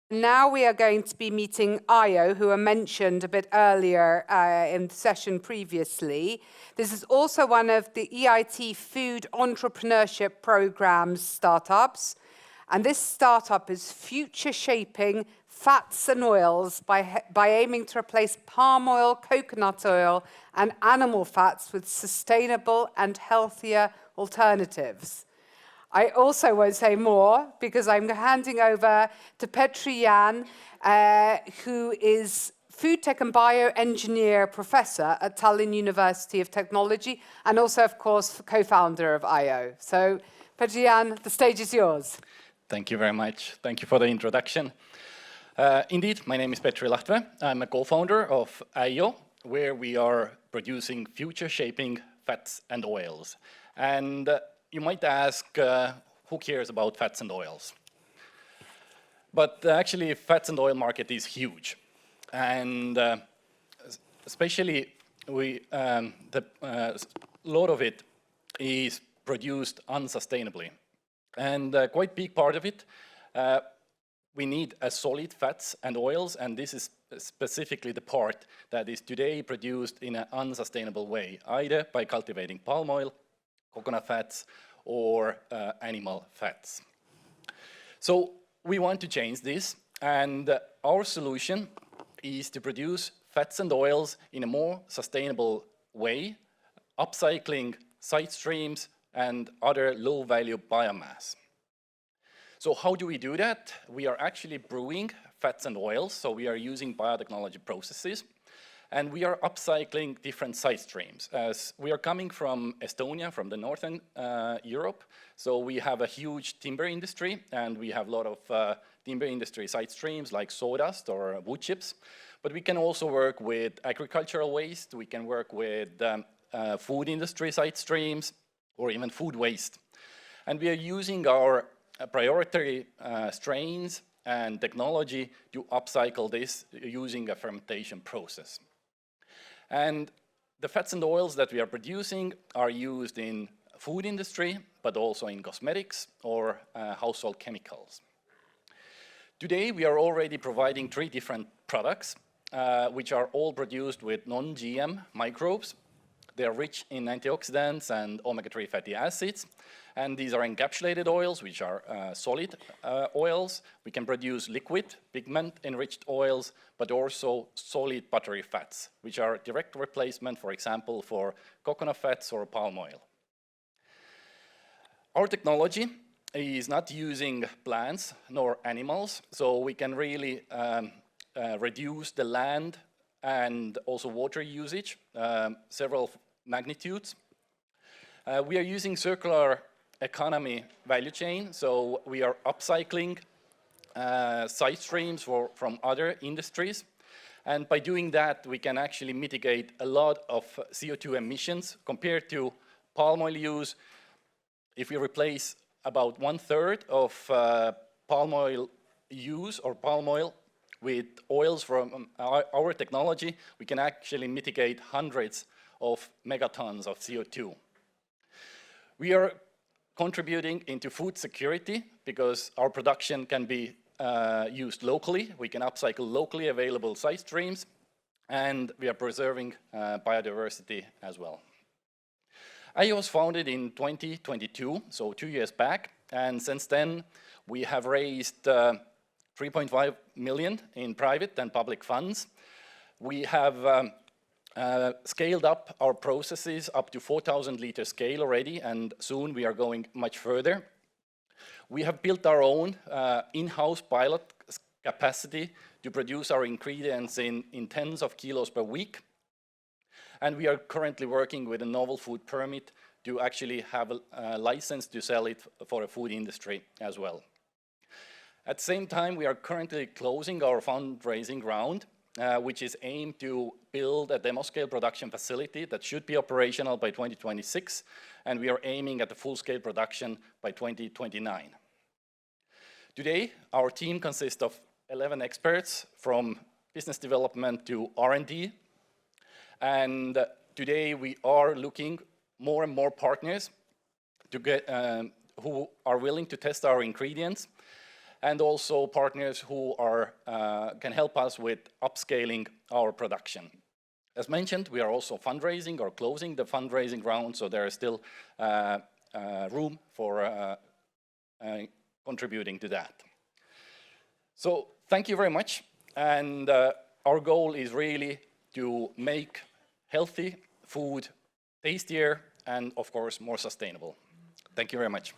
Now we are going to be meeting Ayo, who I mentioned a bit earlier in the session previously. This is also one of the EIT Food Entrepreneurship Program's startups. And this startup is future shaping fats and oils by aiming to replace palm oil, coconut oil, and animal fats with sustainable and healthier alternatives. I also won't say more because I'm handing over to Petri-Jaan, who is Food Tech and Bioengineering professor at Tallinn University of Technology and also, of course, co-founder of IO. So, Petri-Jaan, the stage is yours. Thank you very much. Thank you for the introduction. Indeed, my name is Petri-Jaan Lahtvee. I'm a co-founder of IO, where we are producing future-shaping fats and oils. And you might ask, who cares about fats and oils? But actually, fats and oil market is huge. And especially, a lot of it is produced unsustainably. And quite big part of it, we need a solid fats and oils, and this is specifically the part that is today produced in an unsustainable way, either by cultivating palm oil, coconut fats, or animal fats. So we want to change this, and our solution is to produce fats and oils in a more sustainable way, upcycling side streams and other low-value biomass. So how do we do that? We are actually brewing fats and oils, so we are using biotechnology processes, and we are upcycling different side streams. As we are coming from Estonia, from the northern Europe, so we have a huge timber industry, and we have a lot of timber industry side streams like sawdust or wood chips, but we can also work with agricultural waste, we can work with food industry side streams, or even food waste. And we are using our priority strains and technology to upcycle this using a fermentation process. And the fats and oils that we are producing are used in food industry, but also in cosmetics or household chemicals. Today, we are already providing 3 different products, which are all produced with non-GM microbes. They are rich in antioxidants and omega-3 fatty acids. And these are encapsulated oils, which are solid oils. We can produce liquid, pigment-enriched oils, but also solid buttery fats, which are direct replacement, for example, for coconut fats or palm oil. Our technology is not using plants nor animals, so we can really reduce the land and also water usage, several magnitudes. We are using circular economy value chain, so we are upcycling side streams from other industries. And by doing that, we can actually mitigate a lot of CO2 emissions compared to palm oil use. If we replace about 1/3 of palm oil use or palm oil with oils from our technology, we can actually mitigate hundreds of megatons of CO2. We are contributing into food security because our production can be used locally. We can upcycle locally available side streams, and we are preserving biodiversity as well. IO was founded in 2022, so 2 years back, and since then we have raised 3.5 million in private and public funds. We have scaled up our processes up to 4,000 liter scale already, and soon we are going much further. We have built our own in-house pilot capacity to produce our ingredients in tens of kilos per week. And we are currently working with a novel food permit to actually have a license to sell it for the food industry as well. At the same time, we are currently closing our fundraising round, which is aimed to build a demo-scale production facility that should be operational by 2026, and we are aiming at the full-scale production by 2029. Today, our team consists of 11 experts from business development to R&D, and today we are looking more and more partners to get, who are willing to test our ingredients. and also partners who can help us with upscaling our production. As mentioned, we are also fundraising or closing the fundraising round, so there is still room for contributing to that. So thank you very much, and our goal is really to make healthy food tastier and, of course, more sustainable. Thank you very much.